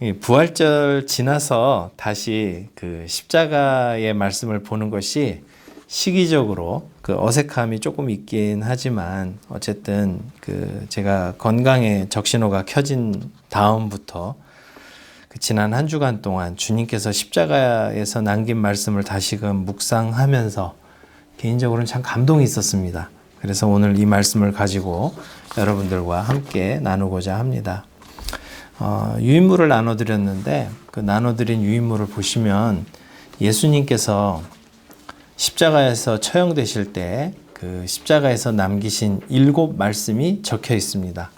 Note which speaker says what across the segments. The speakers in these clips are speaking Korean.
Speaker 1: 이 부활절 지나서 다시 그 십자가의 말씀을 보는 것이 시기적으로 그 어색함이 조금 있긴 하지만 어쨌든 그 제가 건강에 적신호가 켜진 다음부터 그 지난 한 주간 동안 주님께서 십자가에서 남긴 말씀을 다시금 묵상하면서 개인적으로는 참 감동이 있었습니다. 그래서 오늘 이 말씀을 가지고 여러분들과 함께 나누고자 합니다. 유인물을 나눠드렸는데 그 나눠드린 유인물을 보시면 예수님께서 십자가에서 처형되실 때 그 십자가에서 남기신 7 말씀이 적혀 있습니다.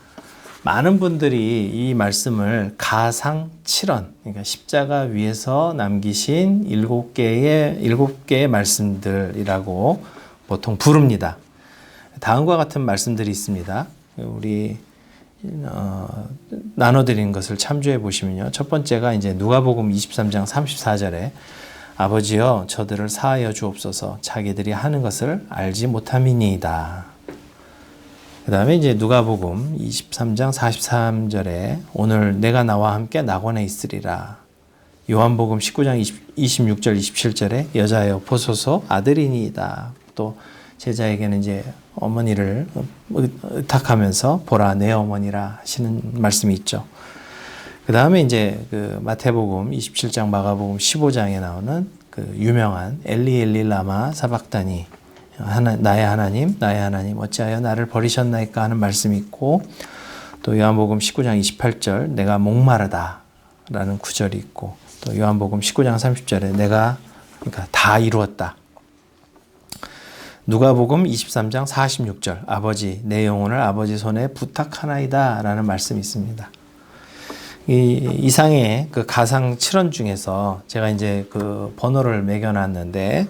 Speaker 1: 많은 분들이 이 말씀을 가상칠언, 그러니까 십자가 위에서 남기신 7개의 말씀들이라고 보통 부릅니다. 다음과 같은 말씀들이 있습니다. 우리 나눠드린 것을 참조해 보시면요. 첫 번째가 이제 누가복음 23장 34절에 아버지여 저들을 사하여 주옵소서 자기들이 하는 것을 알지 못함이니이다. 그 다음에 이제 누가복음 23장 43절에 오늘 내가 나와 함께 낙원에 있으리라. 요한복음 19장 26절 27절에 여자여 보소서 아들이니이다. 또 제자에게는 이제 어머니를 의탁하면서 보라 내 어머니라 하시는 말씀이 있죠. 그 다음에 이제 그 마태복음 27장 마가복음 15장에 나오는 그 유명한 엘리 엘리 라마 사박다니 나의 하나님 어찌하여 나를 버리셨나이까 하는 말씀이 있고 또 요한복음 19장 28절 내가 목마르다 라는 구절이 있고 또 요한복음 19장 30절에 내가 그러니까 다 이루었다. 누가복음 23장 46절 아버지 내 영혼을 아버지 손에 부탁하나이다 라는 말씀이 있습니다. 이 이상의 그 가상 7원 중에서 제가 이제 그 번호를 매겨놨는데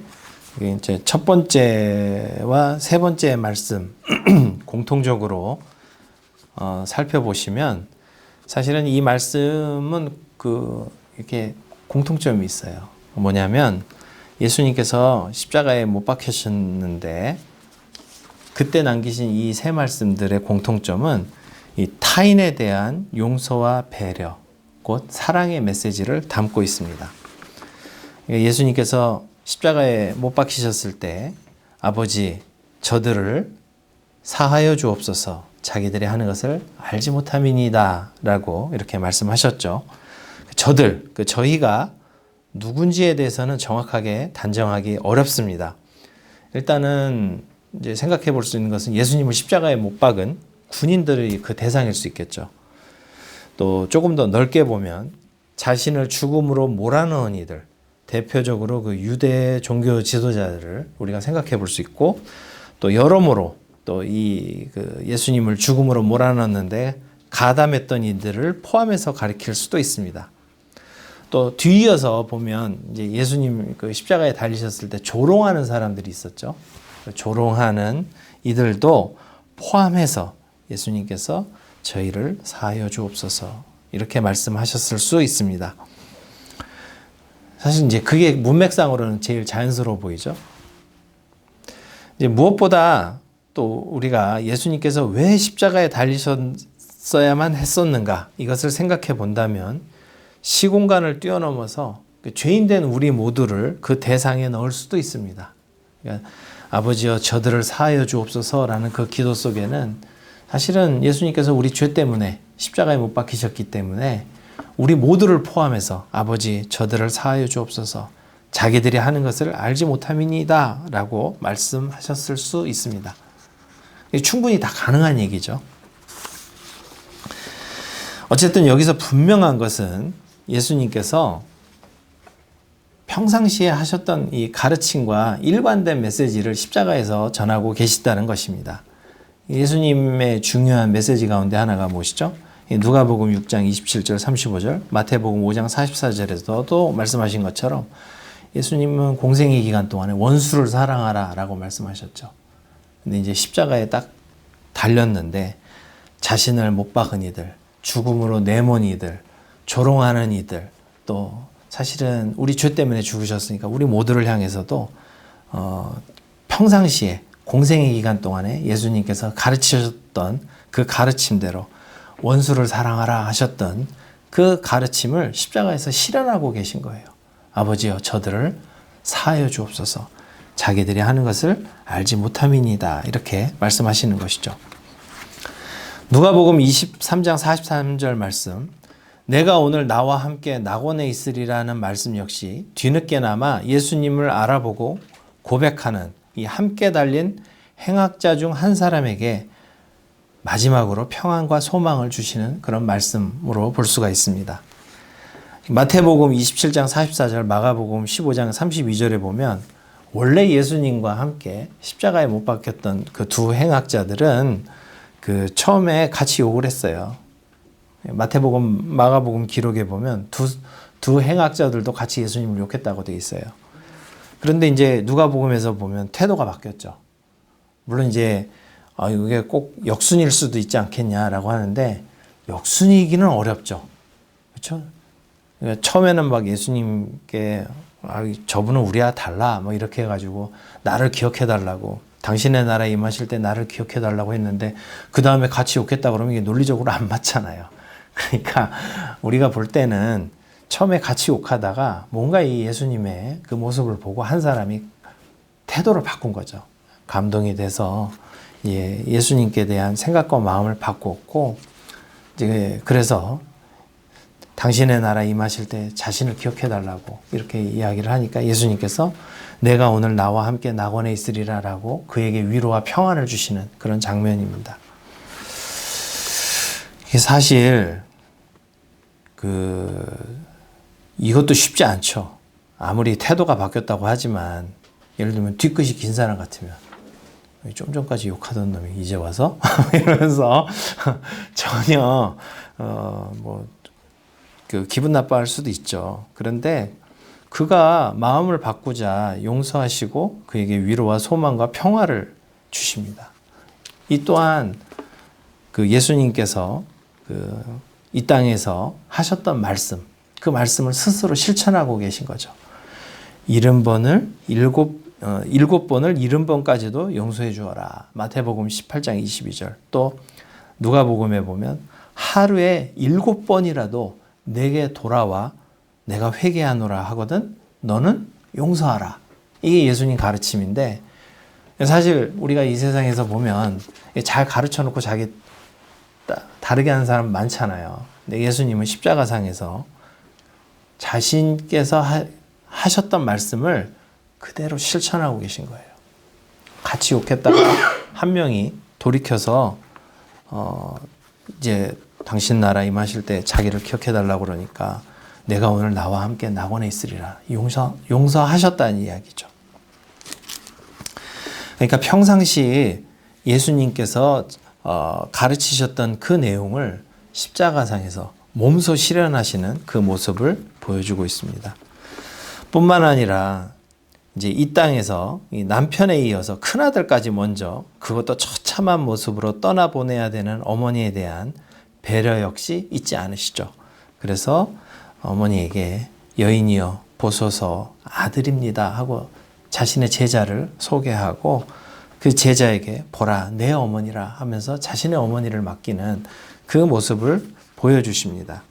Speaker 1: 이제 첫 번째와 세 번째 말씀 공통적으로 살펴보시면 사실은 이 말씀은 그 이렇게 공통점이 있어요. 뭐냐면 예수님께서 십자가에 못 박히셨는데 그때 남기신 이 세 말씀들의 공통점은 이 타인에 대한 용서와 배려, 곧 사랑의 메시지를 담고 있습니다. 예수님께서 십자가에 못 박히셨을 때 아버지 저들을 사하여 주옵소서 자기들이 하는 것을 알지 못함이니이다 라고 이렇게 말씀하셨죠. 저들, 그 저희가 누군지에 대해서는 정확하게 단정하기 어렵습니다. 일단은 이제 생각해 볼 수 있는 것은 예수님을 십자가에 못 박은 군인들이 그 대상일 수 있겠죠. 또 조금 더 넓게 보면 자신을 죽음으로 몰아넣은 이들, 대표적으로 그 유대 종교 지도자들을 우리가 생각해 볼 수 있고 또 여러모로 또 이 그 예수님을 죽음으로 몰아넣는데 가담했던 이들을 포함해서 가리킬 수도 있습니다. 또 뒤이어서 보면 이제 예수님 그 십자가에 달리셨을 때 조롱하는 사람들이 있었죠. 조롱하는 이들도 포함해서 예수님께서 저희를 사하여 주옵소서 이렇게 말씀하셨을 수 있습니다. 사실 이제 그게 문맥상으로는 제일 자연스러워 보이죠. 이제 무엇보다 또 우리가 예수님께서 왜 십자가에 달리셨어야만 했었는가 이것을 생각해 본다면 시공간을 뛰어넘어서 죄인된 우리 모두를 그 대상에 넣을 수도 있습니다. 그러니까 아버지여 저들을 사하여 주옵소서라는 그 기도 속에는 사실은 예수님께서 우리 죄 때문에 십자가에 못 박히셨기 때문에 우리 모두를 포함해서 아버지 저들을 사하여 주옵소서 자기들이 하는 것을 알지 못함이니이다 라고 말씀하셨을 수 있습니다. 충분히 다 가능한 얘기죠. 어쨌든 여기서 분명한 것은 예수님께서 평상시에 하셨던 이 가르침과 일관된 메시지를 십자가에서 전하고 계시다는 것입니다. 예수님의 중요한 메시지 가운데 하나가 무엇이죠? 누가복음 6장 27절 35절 마태복음 5장 44절에서도 말씀하신 것처럼 예수님은 공생의 기간 동안에 원수를 사랑하라 라고 말씀하셨죠. 근데 이제 십자가에 딱 달렸는데 자신을 못 박은 이들, 죽음으로 내몬 이들, 조롱하는 이들, 또 사실은 우리 죄 때문에 죽으셨으니까 우리 모두를 향해서도 평상시에 공생의 기간 동안에 예수님께서 가르치셨던 그 가르침대로 원수를 사랑하라 하셨던 그 가르침을 십자가에서 실현하고 계신 거예요. 아버지여 저들을 사하여 주옵소서. 자기들이 하는 것을 알지 못함이니이다. 이렇게 말씀하시는 것이죠. 누가복음 23장 43절 말씀, 내가 오늘 나와 함께 낙원에 있으리라는 말씀 역시 뒤늦게나마 예수님을 알아보고 고백하는 이 함께 달린 행악자 중 한 사람에게 마지막으로 평안과 소망을 주시는 그런 말씀으로 볼 수가 있습니다. 마태복음 27장 44절, 마가복음 15장 32절에 보면 원래 예수님과 함께 십자가에 못 박혔던 그 두 행악자들은 그 처음에 같이 욕을 했어요. 마태복음, 마가복음 기록에 보면 두 행악자들도 같이 예수님을 욕했다고 되어 있어요. 그런데 이제 누가복음에서 보면 태도가 바뀌었죠. 물론 이제 이게 꼭 역순일 수도 있지 않겠냐라고 하는데 역순이기는 어렵죠. 그렇죠? 그러니까 처음에는 막 예수님께 저분은 우리와 달라 뭐 이렇게 해가지고 나를 기억해 달라고, 당신의 나라에 임하실 때 나를 기억해 달라고 했는데 그 다음에 같이 욕했다 그러면 이게 논리적으로 안 맞잖아요. 그러니까 우리가 볼 때는 처음에 같이 욕하다가 뭔가 이 예수님의 그 모습을 보고 한 사람이 태도를 바꾼 거죠. 감동이 돼서 예수님께 대한 생각과 마음을 바꿨고, 이제 그래서 당신의 나라 임하실 때 자신을 기억해 달라고 이렇게 이야기를 하니까 예수님께서 내가 오늘 나와 함께 낙원에 있으리라라고 그에게 위로와 평안을 주시는 그런 장면입니다. 사실 이것도 쉽지 않죠. 아무리 태도가 바뀌었다고 하지만 예를 들면 뒤끝이 긴 사람 같으면 좀 전까지 욕하던 놈이 이제 와서 이러면서 전혀 기분 나빠할 수도 있죠. 그런데 그가 마음을 바꾸자 용서하시고 그에게 위로와 소망과 평화를 주십니다. 이 또한 그 예수님께서 이 땅에서 하셨던 말씀, 그 말씀을 스스로 실천하고 계신 거죠. 70번을 70번까지도 용서해 주어라. 마태복음 18장 22절. 또 누가복음에 보면 하루에 7번이라도 내게 돌아와 내가 회개하노라 하거든 너는 용서하라. 이게 예수님 가르침인데, 사실 우리가 이 세상에서 보면 잘 가르쳐 놓고 자기 다르게 하는 사람 많잖아요. 근데 예수님은 십자가상에서 자신께서 하셨던 말씀을 그대로 실천하고 계신 거예요. 같이 욕했다가 한 명이 돌이켜서 이제 당신 나라 임하실 때 자기를 기억해 달라고 그러니까 내가 오늘 나와 함께 낙원에 있으리라. 용서하셨다는 이야기죠. 그러니까 평상시 예수님께서 가르치셨던 그 내용을 십자가상에서 몸소 실현하시는 그 모습을 보여주고 있습니다. 뿐만 아니라 이제 이 땅에서 이 남편에 이어서 큰아들까지 먼저 그것도 처참한 모습으로 떠나보내야 되는 어머니에 대한 배려 역시 잊지 않으시죠. 그래서 어머니에게 여인이여 보소서 아들입니다 하고 자신의 제자를 소개하고 그 제자에게 보라 내 어머니라 하면서 자신의 어머니를 맡기는 그 모습을 보여주십니다.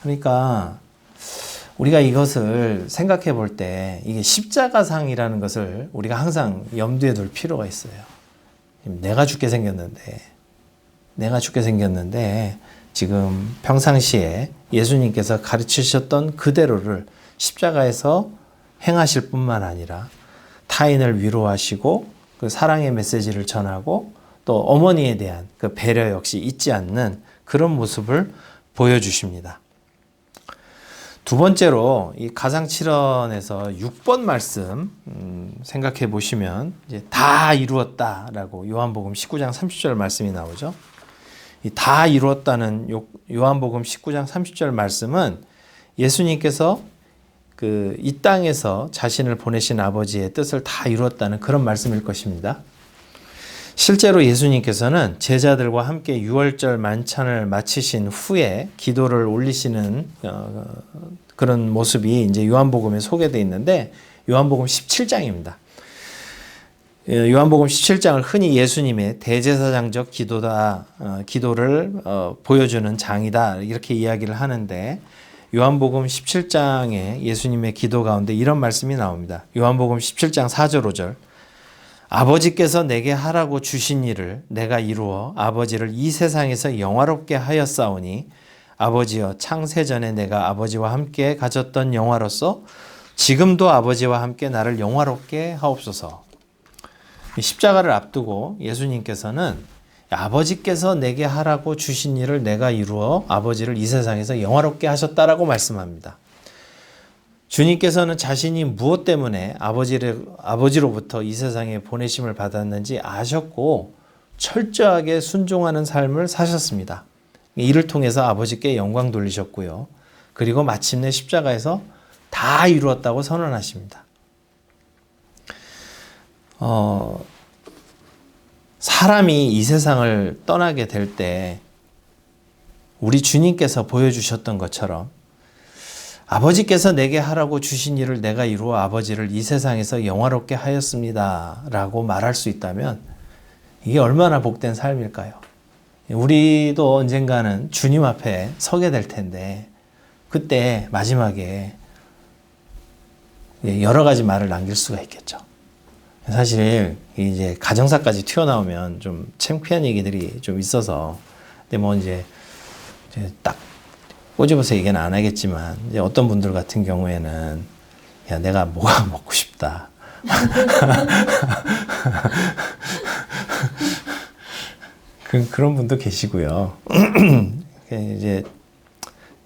Speaker 1: 그러니까 우리가 이것을 생각해 볼 때 이게 십자가상이라는 것을 우리가 항상 염두에 둘 필요가 있어요. 내가 죽게 생겼는데 지금 평상시에 예수님께서 가르치셨던 그대로를 십자가에서 행하실 뿐만 아니라 타인을 위로하시고 그 사랑의 메시지를 전하고 또 어머니에 대한 그 배려 역시 잊지 않는 그런 모습을 보여주십니다. 두 번째로 이 가상칠언에서 6번 말씀 생각해 보시면 이제 다 이루었다라고 요한복음 19장 30절 말씀이 나오죠. 이 다 이루었다는 요한복음 19장 30절 말씀은 예수님께서 이 땅에서 자신을 보내신 아버지의 뜻을 다 이루었다는 그런 말씀일 것입니다. 실제로 예수님께서는 제자들과 함께 유월절 만찬을 마치신 후에 기도를 올리시는 그런 모습이 이제 요한복음에 소개되어 있는데 요한복음 17장입니다. 요한복음 17장을 흔히 예수님의 대제사장적 기도를 보여주는 장이다 이렇게 이야기를 하는데, 요한복음 17장에 예수님의 기도 가운데 이런 말씀이 나옵니다. 요한복음 17장 4절 5절. 아버지께서 내게 하라고 주신 일을 내가 이루어 아버지를 이 세상에서 영화롭게 하였사오니, 아버지여 창세전에 내가 아버지와 함께 가졌던 영화로서 지금도 아버지와 함께 나를 영화롭게 하옵소서. 십자가를 앞두고 예수님께서는 아버지께서 내게 하라고 주신 일을 내가 이루어 아버지를 이 세상에서 영화롭게 하셨다라고 말씀합니다. 주님께서는 자신이 무엇 때문에 아버지로부터 이 세상에 보내심을 받았는지 아셨고 철저하게 순종하는 삶을 사셨습니다. 이를 통해서 아버지께 영광 돌리셨고요. 그리고 마침내 십자가에서 다 이루었다고 선언하십니다. 사람이 이 세상을 떠나게 될 때 우리 주님께서 보여주셨던 것처럼 아버지께서 내게 하라고 주신 일을 내가 이루어 아버지를 이 세상에서 영화롭게 하였습니다 라고 말할 수 있다면 이게 얼마나 복된 삶일까요? 우리도 언젠가는 주님 앞에 서게 될 텐데 그때 마지막에 여러 가지 말을 남길 수가 있겠죠. 사실 이제 가정사까지 튀어나오면 좀 창피한 얘기들이 좀 있어서, 근데 뭐 이제 딱 꼬집어서 얘기는 안 하겠지만, 이제 어떤 분들 같은 경우에는 야 내가 뭐가 먹고 싶다. 그런 분도 계시고요. 이제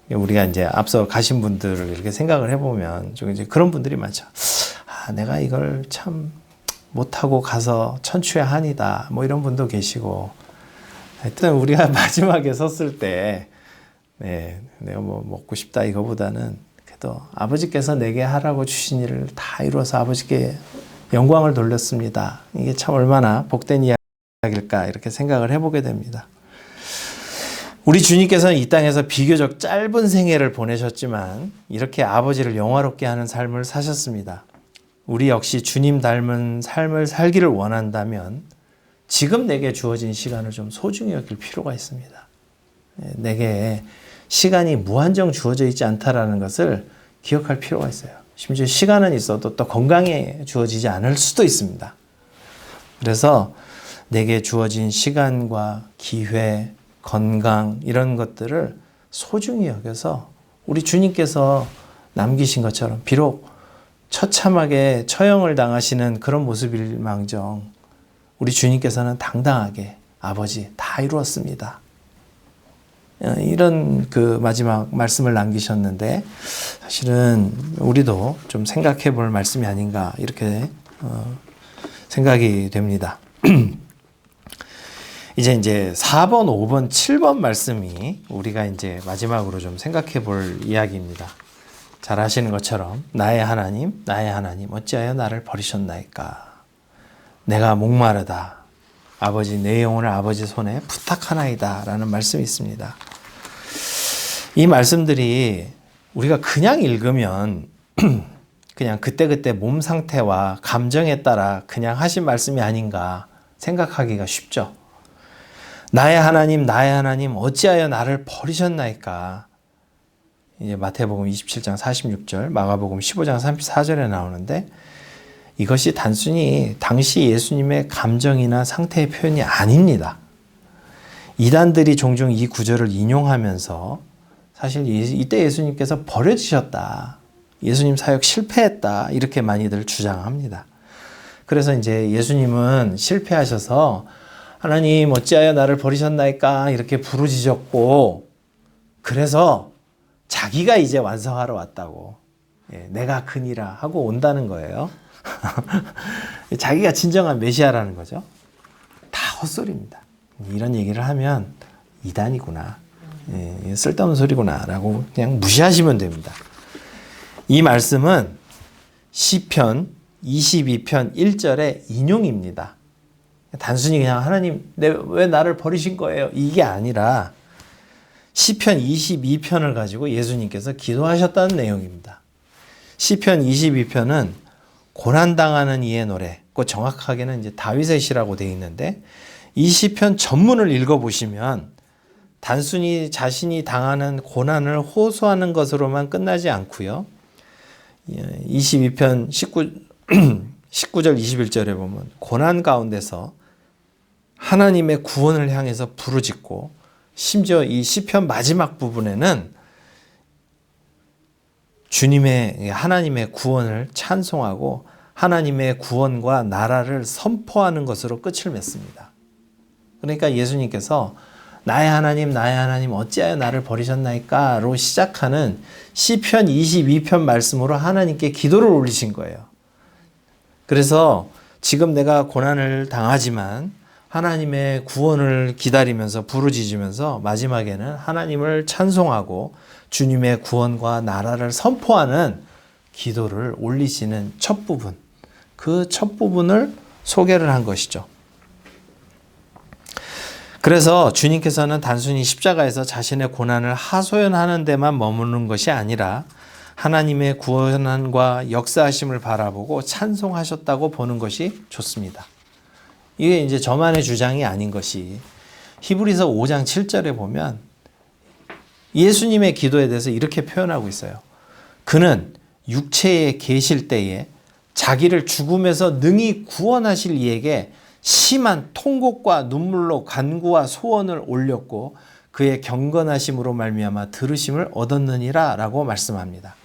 Speaker 1: 우리가 이제 앞서 가신 분들을 이렇게 생각을 해보면 좀 이제 그런 분들이 많죠. 아, 내가 이걸 참 못하고 가서 천추의 한이다. 뭐 이런 분도 계시고. 하여튼 우리가 마지막에 섰을 때, 내가 뭐 먹고 싶다 이거보다는 그래도 아버지께서 내게 하라고 주신 일을 다 이루어서 아버지께 영광을 돌렸습니다. 이게 참 얼마나 복된 이야기일까 이렇게 생각을 해보게 됩니다. 우리 주님께서는 이 땅에서 비교적 짧은 생애를 보내셨지만 이렇게 아버지를 영화롭게 하는 삶을 사셨습니다. 우리 역시 주님 닮은 삶을 살기를 원한다면 지금 내게 주어진 시간을 좀 소중히 여길 필요가 있습니다. 내게 시간이 무한정 주어져 있지 않다라는 것을 기억할 필요가 있어요. 심지어 시간은 있어도 또 건강에 주어지지 않을 수도 있습니다. 그래서 내게 주어진 시간과 기회, 건강 이런 것들을 소중히 여겨서 우리 주님께서 남기신 것처럼 비록 처참하게 처형을 당하시는 그런 모습일망정 우리 주님께서는 당당하게 아버지 다 이루었습니다. 이런 그 마지막 말씀을 남기셨는데 사실은 우리도 좀 생각해 볼 말씀이 아닌가 이렇게 생각이 됩니다. 이제 4번, 5번, 7번 말씀이 우리가 이제 마지막으로 좀 생각해 볼 이야기입니다. 잘 아시는 것처럼 나의 하나님 어찌하여 나를 버리셨나이까. 내가 목마르다. 아버지 내 영혼을 아버지 손에 부탁하나이다 라는 말씀이 있습니다. 이 말씀들이 우리가 그냥 읽으면 그냥 그때그때 몸 상태와 감정에 따라 그냥 하신 말씀이 아닌가 생각하기가 쉽죠. 나의 하나님 어찌하여 나를 버리셨나이까. 이제 마태복음 27장 46절, 마가복음 15장 34절에 나오는데 이것이 단순히 당시 예수님의 감정이나 상태의 표현이 아닙니다. 이단들이 종종 이 구절을 인용하면서 사실 이때 예수님께서 버려지셨다. 예수님 사역 실패했다. 이렇게 많이들 주장합니다. 그래서 이제 예수님은 실패하셔서 하나님 어찌하여 나를 버리셨나이까 이렇게 부르짖었고 그래서 자기가 이제 완성하러 왔다고 내가 그니라 하고 온다는 거예요. 자기가 진정한 메시아라는 거죠. 다 헛소리입니다. 이런 얘기를 하면 이단이구나. 쓸데없는 소리구나 라고 그냥 무시하시면 됩니다. 이 말씀은 시편 22편 1절의 인용입니다. 단순히 그냥 하나님 왜 나를 버리신 거예요? 이게 아니라 시편 22편을 가지고 예수님께서 기도하셨다는 내용입니다. 시편 22편은 고난당하는 이의 노래, 그 정확하게는 이제 다윗의 시라고 되어 있는데 이 시편 전문을 읽어보시면 단순히 자신이 당하는 고난을 호소하는 것으로만 끝나지 않고요. 22편 19절 21절에 보면 고난 가운데서 하나님의 구원을 향해서 부르짖고 심지어 이 시편 마지막 부분에는 하나님의 구원을 찬송하고 하나님의 구원과 나라를 선포하는 것으로 끝을 맺습니다. 그러니까 예수님께서 나의 하나님 어찌하여 나를 버리셨나이까로 시작하는 시편 22편 말씀으로 하나님께 기도를 올리신 거예요. 그래서 지금 내가 고난을 당하지만 하나님의 구원을 기다리면서 부르짖으면서 마지막에는 하나님을 찬송하고 주님의 구원과 나라를 선포하는 기도를 올리시는 첫 부분, 그 첫 부분을 소개를 한 것이죠. 그래서 주님께서는 단순히 십자가에서 자신의 고난을 하소연하는 데만 머무는 것이 아니라 하나님의 구원과 역사하심을 바라보고 찬송하셨다고 보는 것이 좋습니다. 이게 이제 저만의 주장이 아닌 것이 히브리서 5장 7절에 보면 예수님의 기도에 대해서 이렇게 표현하고 있어요. 그는 육체에 계실 때에 자기를 죽음에서 능히 구원하실 이에게 심한 통곡과 눈물로 간구와 소원을 올렸고 그의 경건하심으로 말미암아 들으심을 얻었느니라 라고 말씀합니다.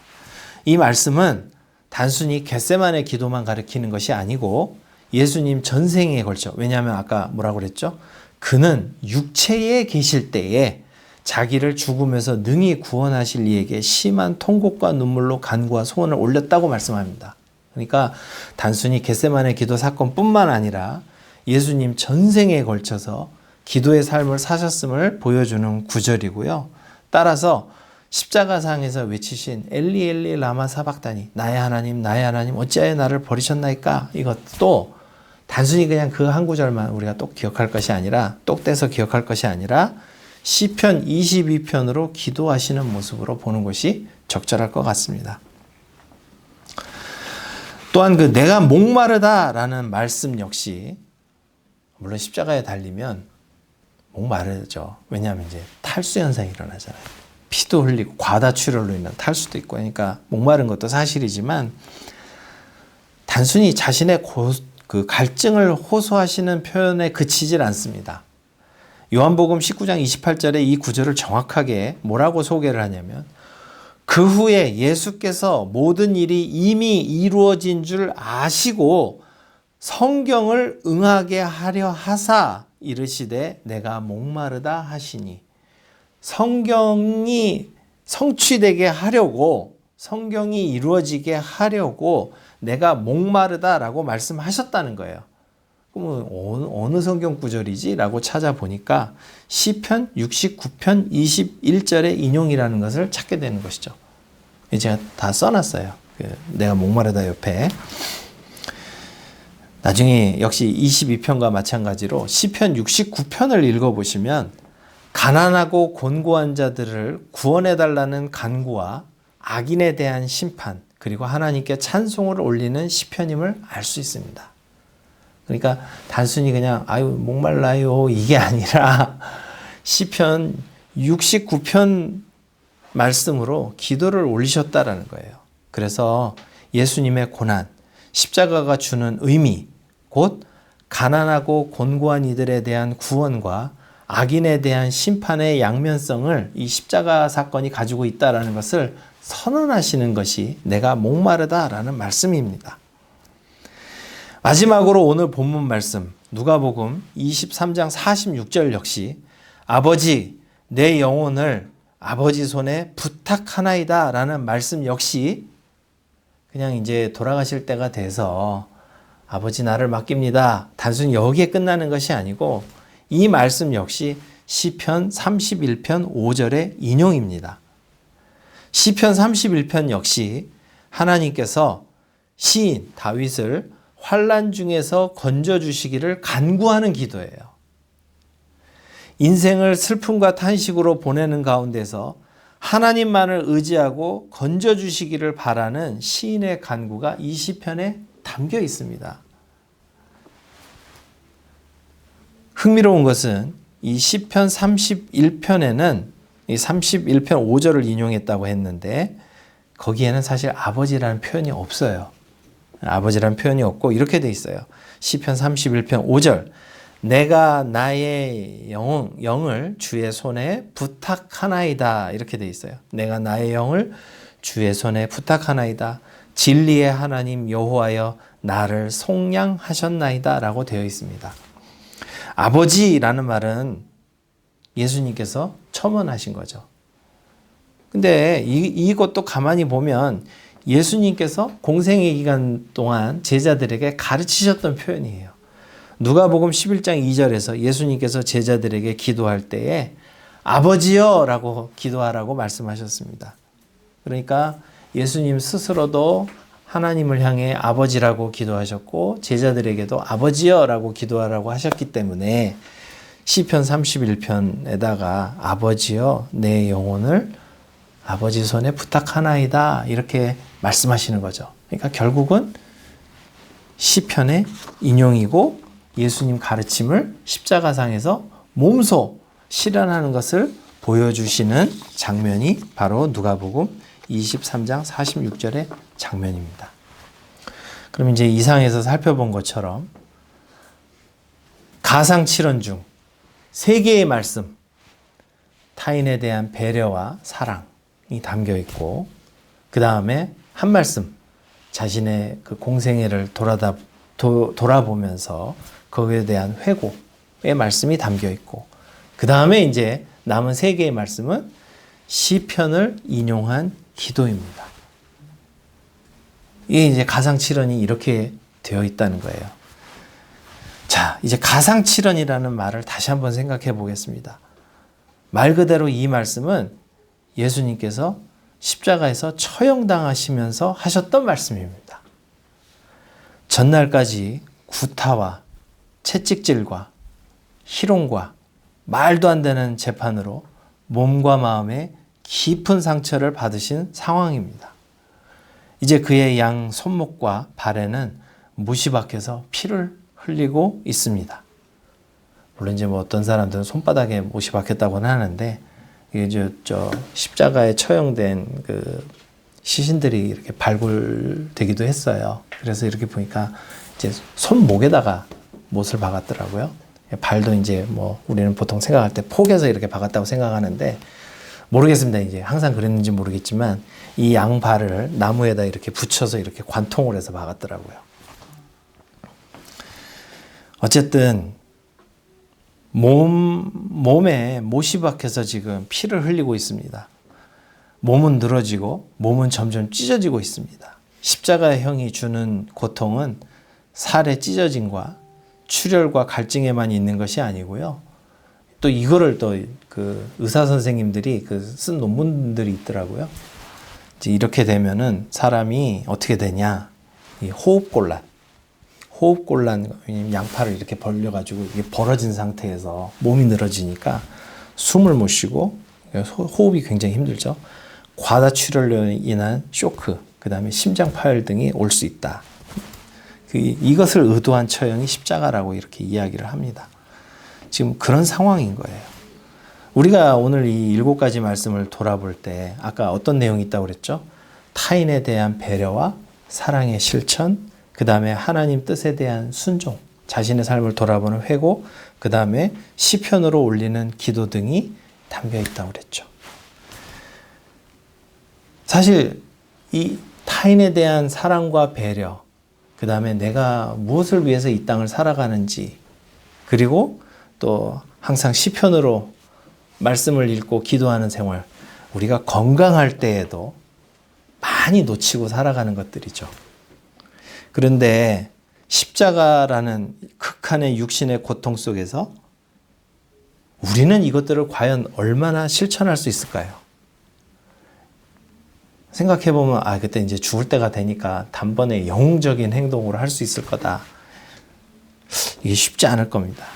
Speaker 1: 이 말씀은 단순히 겟세마네 기도만 가리키는 것이 아니고 예수님 전생에 걸쳐, 왜냐하면 아까 뭐라고 그랬죠? 그는 육체에 계실 때에 자기를 죽음에서 능히 구원하실 이에게 심한 통곡과 눈물로 간구와 소원을 올렸다고 말씀합니다. 그러니까 단순히 겟세마네 기도 사건뿐만 아니라 예수님 전생에 걸쳐서 기도의 삶을 사셨음을 보여주는 구절이고요. 따라서 십자가상에서 외치신 엘리 엘리 라마 사박다니 나의 하나님 어찌하여 나를 버리셨나이까, 이것도 단순히 그냥 그 한 구절만 우리가 똑 기억할 것이 아니라 똑 떼서 기억할 것이 아니라 시편 22편으로 기도하시는 모습으로 보는 것이 적절할 것 같습니다. 또한 그 내가 목마르다라는 말씀 역시 물론 십자가에 달리면 목마르죠. 왜냐하면 이제 탈수 현상이 일어나잖아요. 피도 흘리고 과다출혈로 인한 탈수도 있고 하니까 목마른 것도 사실이지만 단순히 자신의 그 갈증을 호소하시는 표현에 그치질 않습니다. 요한복음 19장 28절에 이 구절을 정확하게 뭐라고 소개를 하냐면 그 후에 예수께서 모든 일이 이미 이루어진 줄 아시고 성경을 응하게 하려 하사 이르시되 내가 목마르다 하시니, 성경이 성취되게 하려고, 성경이 이루어지게 하려고 내가 목마르다라고 말씀하셨다는 거예요. 그러면 어느 성경 구절이지? 라고 찾아보니까 시편 69편 21절의 인용이라는 것을 찾게 되는 것이죠. 제가 다 써놨어요. 내가 목마르다 옆에. 나중에 역시 22편과 마찬가지로 시편 69편을 읽어보시면 가난하고 곤고한 자들을 구원해달라는 간구와 악인에 대한 심판, 그리고 하나님께 찬송을 올리는 시편임을 알 수 있습니다. 그러니까 단순히 그냥 아유 목말라요 이게 아니라 시편 69편 말씀으로 기도를 올리셨다라는 거예요. 그래서 예수님의 고난, 십자가가 주는 의미, 곧 가난하고 곤고한 이들에 대한 구원과 악인에 대한 심판의 양면성을 이 십자가 사건이 가지고 있다는 것을 선언하시는 것이 내가 목마르다라는 말씀입니다. 마지막으로 오늘 본문 말씀 누가복음 23장 46절 역시 아버지 내 영혼을 아버지 손에 부탁하나이다 라는 말씀 역시 그냥 이제 돌아가실 때가 돼서 아버지 나를 맡깁니다, 단순히 여기에 끝나는 것이 아니고 이 말씀 역시 시편 31편 5절의 인용입니다. 시편 31편 역시 하나님께서 시인 다윗을 환난 중에서 건져주시기를 간구하는 기도예요. 인생을 슬픔과 탄식으로 보내는 가운데서 하나님만을 의지하고 건져주시기를 바라는 시인의 간구가 이 시편에 담겨 있습니다. 흥미로운 것은 이 시편 31편에는 이 31편 5절을 인용했다고 했는데 거기에는 사실 아버지라는 표현이 없어요. 아버지라는 표현이 없고 이렇게 돼 있어요. 시편 31편 5절 내가 나의 영을 주의 손에 부탁하나이다 이렇게 돼 있어요. 내가 나의 영을 주의 손에 부탁하나이다. 진리의 하나님 여호와여 나를 속량하셨나이다 라고 되어 있습니다. 아버지라는 말은 예수님께서 첨언하신 거죠. 근데 이것도 가만히 보면 예수님께서 공생의 기간 동안 제자들에게 가르치셨던 표현이에요. 누가복음 11장 2절에서 예수님께서 제자들에게 기도할 때에 아버지여 라고 기도하라고 말씀하셨습니다. 그러니까 예수님 스스로도 하나님을 향해 아버지라고 기도하셨고 제자들에게도 아버지여 라고 기도하라고 하셨기 때문에 시편 31편에다가 아버지여 내 영혼을 아버지 손에 부탁하나이다 이렇게 말씀하시는 거죠. 그러니까 결국은 시편의 인용이고 예수님 가르침을 십자가상에서 몸소 실현하는 것을 보여주시는 장면이 바로 누가복음 23장 46절의 장면입니다. 그럼 이제 이상에서 살펴본 것처럼 가상칠언 중 세 개의 말씀, 타인에 대한 배려와 사랑이 담겨 있고 그 다음에 한 말씀, 자신의 그 공생애를 돌아보면서 거기에 대한 회고의 말씀이 담겨 있고 그 다음에 이제 남은 세 개의 말씀은 시편을 인용한 기도입니다. 이게 이제 가상칠언이 이렇게 되어 있다는 거예요. 자, 이제 가상칠언이라는 말을 다시 한번 생각해 보겠습니다. 말 그대로 이 말씀은 예수님께서 십자가에서 처형당하시면서 하셨던 말씀입니다. 전날까지 구타와 채찍질과 희롱과 말도 안 되는 재판으로 몸과 마음에 깊은 상처를 받으신 상황입니다. 이제 그의 양 손목과 발에는 못이 박혀서 피를 흘리고 있습니다. 물론 이제 뭐 어떤 사람들은 손바닥에 못이 박혔다고는 하는데 이게 저 십자가에 처형된 그 시신들이 이렇게 발굴되기도 했어요. 그래서 이렇게 보니까 이제 손목에다가 못을 박았더라고요. 발도 이제 뭐 우리는 보통 생각할 때 폭에서 이렇게 박았다고 생각하는데 모르겠습니다. 이제 항상 그랬는지 모르겠지만 이 양발을 나무에다 이렇게 붙여서 이렇게 관통을 해서 박았더라고요. 어쨌든 몸에 못이 박혀서 지금 피를 흘리고 있습니다. 몸은 늘어지고 몸은 점점 찢어지고 있습니다. 십자가의 형이 주는 고통은 살의 찢어짐과 출혈과 갈증에만 있는 것이 아니고요. 또 이거를 또 그 의사 선생님들이 쓴 논문들이 있더라고요. 이제 이렇게 되면은 사람이 어떻게 되냐? 이 호흡곤란, 왜냐면 양팔을 이렇게 벌려가지고 이게 벌어진 상태에서 몸이 늘어지니까 숨을 못 쉬고 호흡이 굉장히 힘들죠. 과다 출혈로 인한 쇼크, 그 다음에 심장 파열 등이 올 수 있다. 이것을 의도한 처형이 십자가라고 이렇게 이야기를 합니다. 지금 그런 상황인 거예요. 우리가 오늘 이 7가지 말씀을 돌아볼 때 아까 어떤 내용이 있다고 그랬죠? 타인에 대한 배려와 사랑의 실천, 그 다음에 하나님 뜻에 대한 순종, 자신의 삶을 돌아보는 회고, 그 다음에 시편으로 올리는 기도 등이 담겨 있다고 그랬죠. 사실 이 타인에 대한 사랑과 배려, 그 다음에 내가 무엇을 위해서 이 땅을 살아가는지, 그리고 또 항상 시편으로 말씀을 읽고 기도하는 생활, 우리가 건강할 때에도 많이 놓치고 살아가는 것들이죠. 그런데 십자가라는 극한의 육신의 고통 속에서 우리는 이것들을 과연 얼마나 실천할 수 있을까요? 생각해보면 그때 이제 죽을 때가 되니까 단번에 영웅적인 행동으로 할 수 있을 거다. 이게 쉽지 않을 겁니다.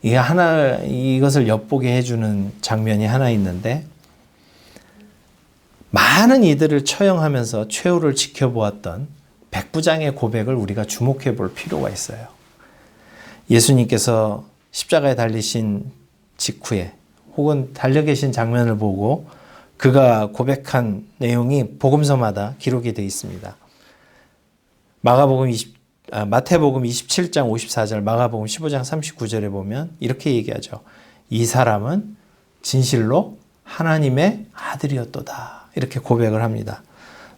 Speaker 1: 이것을 엿보게 해주는 장면이 하나 있는데, 많은 이들을 처형하면서 최후를 지켜보았던 백부장의 고백을 우리가 주목해 볼 필요가 있어요. 예수님께서 십자가에 달리신 직후에 혹은 달려 계신 장면을 보고 그가 고백한 내용이 복음서마다 기록이 되어 있습니다. 마태복음 27장 54절, 마가복음 15장 39절에 보면 이렇게 얘기하죠. 이 사람은 진실로 하나님의 아들이었도다. 이렇게 고백을 합니다.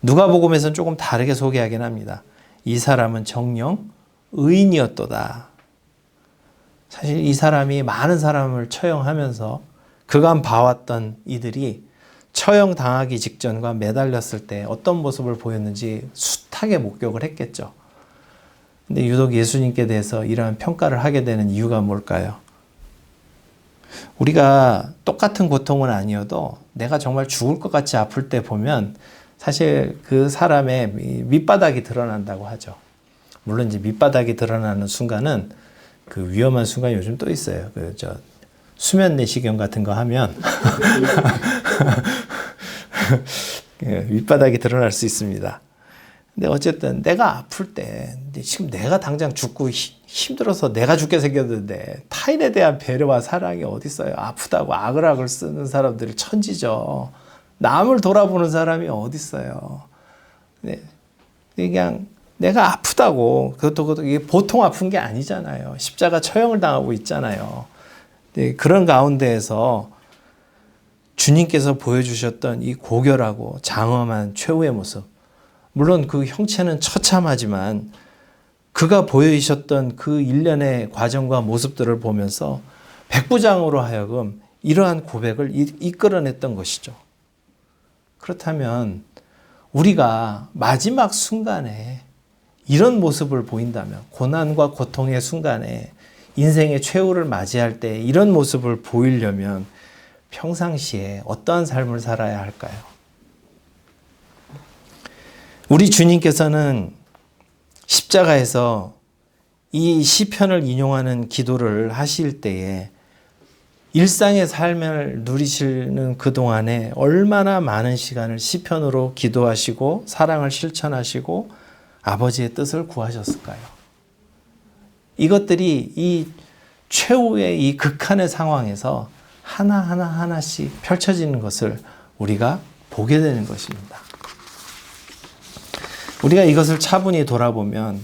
Speaker 1: 누가복음에서는 조금 다르게 소개하긴 합니다. 이 사람은 정녕 의인이었도다. 사실 이 사람이 많은 사람을 처형하면서 그간 봐왔던 이들이 처형당하기 직전과 매달렸을 때 어떤 모습을 보였는지 숱하게 목격을 했겠죠. 근데 유독 예수님께 대해서 이러한 평가를 하게 되는 이유가 뭘까요? 우리가 똑같은 고통은 아니어도 내가 정말 죽을 것 같이 아플 때 보면 사실 그 사람의 밑바닥이 드러난다고 하죠. 물론 이제 밑바닥이 드러나는 순간은 그 위험한 순간이 요즘 또 있어요. 수면 내시경 같은 거 하면 밑바닥이 드러날 수 있습니다. 근데 어쨌든 내가 아플 때, 지금 내가 당장 죽고 힘들어서 내가 죽게 생겼는데 타인에 대한 배려와 사랑이 어디 있어요? 아프다고 악을 쓰는 사람들이 천지죠. 남을 돌아보는 사람이 어디 있어요? 그냥 내가 아프다고, 그것도 이게 보통 아픈 게 아니잖아요. 십자가 처형을 당하고 있잖아요. 그런 가운데에서 주님께서 보여주셨던 이 고결하고 장엄한 최후의 모습, 물론 그 형체는 처참하지만 그가 보여주셨던 그 일련의 과정과 모습들을 보면서 백부장으로 하여금 이러한 고백을 이끌어냈던 것이죠. 그렇다면 우리가 마지막 순간에 이런 모습을 보인다면, 고난과 고통의 순간에 인생의 최후를 맞이할 때 이런 모습을 보이려면 평상시에 어떠한 삶을 살아야 할까요? 우리 주님께서는 십자가에서 이 시편을 인용하는 기도를 하실 때에 일상의 삶을 누리시는 그동안에 얼마나 많은 시간을 시편으로 기도하시고 사랑을 실천하시고 아버지의 뜻을 구하셨을까요? 이것들이 이 최후의 이 극한의 상황에서 하나씩 펼쳐지는 것을 우리가 보게 되는 것입니다. 우리가 이것을 차분히 돌아보면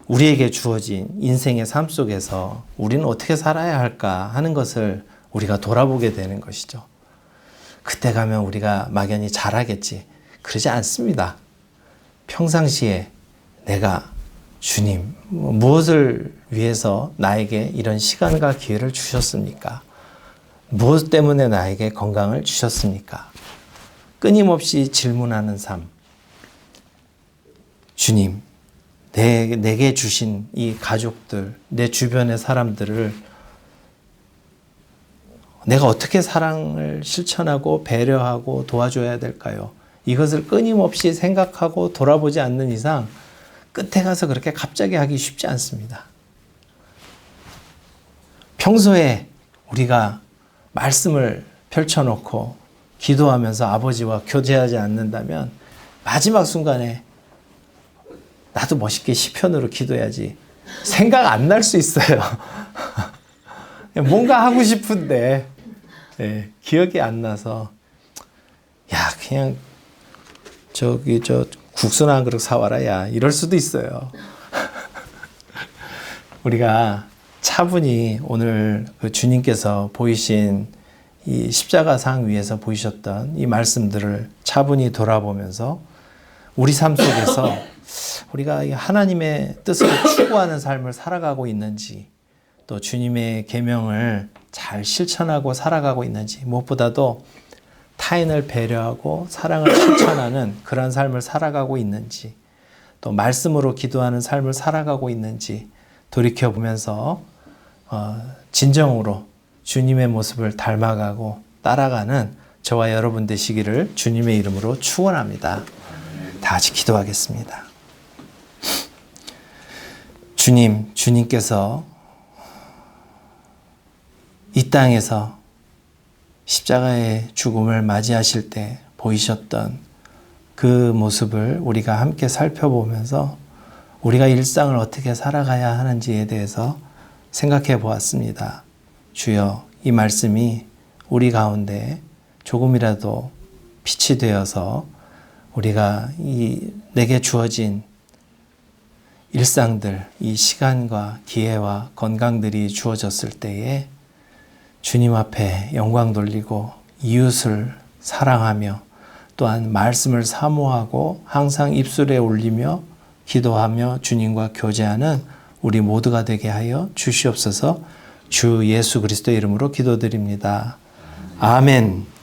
Speaker 1: 우리에게 주어진 인생의 삶 속에서 우리는 어떻게 살아야 할까 하는 것을 우리가 돌아보게 되는 것이죠. 그때 가면 우리가 막연히 잘하겠지. 그러지 않습니다. 평상시에 내가 주님, 무엇을 위해서 나에게 이런 시간과 기회를 주셨습니까? 무엇 때문에 나에게 건강을 주셨습니까? 끊임없이 질문하는 삶. 주님, 내게 주신 이 가족들, 내 주변의 사람들을 내가 어떻게 사랑을 실천하고 배려하고 도와줘야 될까요? 이것을 끊임없이 생각하고 돌아보지 않는 이상 끝에 가서 그렇게 갑자기 하기 쉽지 않습니다. 평소에 우리가 말씀을 펼쳐놓고 기도하면서 아버지와 교제하지 않는다면 마지막 순간에 나도 멋있게 시편으로 기도해야지 생각 안 날 수 있어요. 뭔가 하고 싶은데 기억이 안 나서 그냥 저 국수나 한 그릇 사와라 이럴 수도 있어요. 우리가 차분히 오늘 그 주님께서 보이신 이 십자가상 위에서 보이셨던 이 말씀들을 차분히 돌아보면서 우리 삶 속에서 우리가 하나님의 뜻을 추구하는 삶을 살아가고 있는지, 또 주님의 계명을 잘 실천하고 살아가고 있는지, 무엇보다도 타인을 배려하고 사랑을 실천하는 그런 삶을 살아가고 있는지, 또 말씀으로 기도하는 삶을 살아가고 있는지 돌이켜보면서 진정으로 주님의 모습을 닮아가고 따라가는 저와 여러분 되시기를 주님의 이름으로 축원합니다. 다 같이 기도하겠습니다. 주님께서 이 땅에서 십자가의 죽음을 맞이하실 때 보이셨던 그 모습을 우리가 함께 살펴보면서 우리가 일상을 어떻게 살아가야 하는지에 대해서 생각해 보았습니다. 주여, 이 말씀이 우리 가운데 조금이라도 빛이 되어서 우리가 내게 주어진 일상들, 이 시간과 기회와 건강들이 주어졌을 때에 주님 앞에 영광 돌리고 이웃을 사랑하며 또한 말씀을 사모하고 항상 입술에 올리며 기도하며 주님과 교제하는 우리 모두가 되게 하여 주시옵소서. 주 예수 그리스도의 이름으로 기도드립니다. 아멘.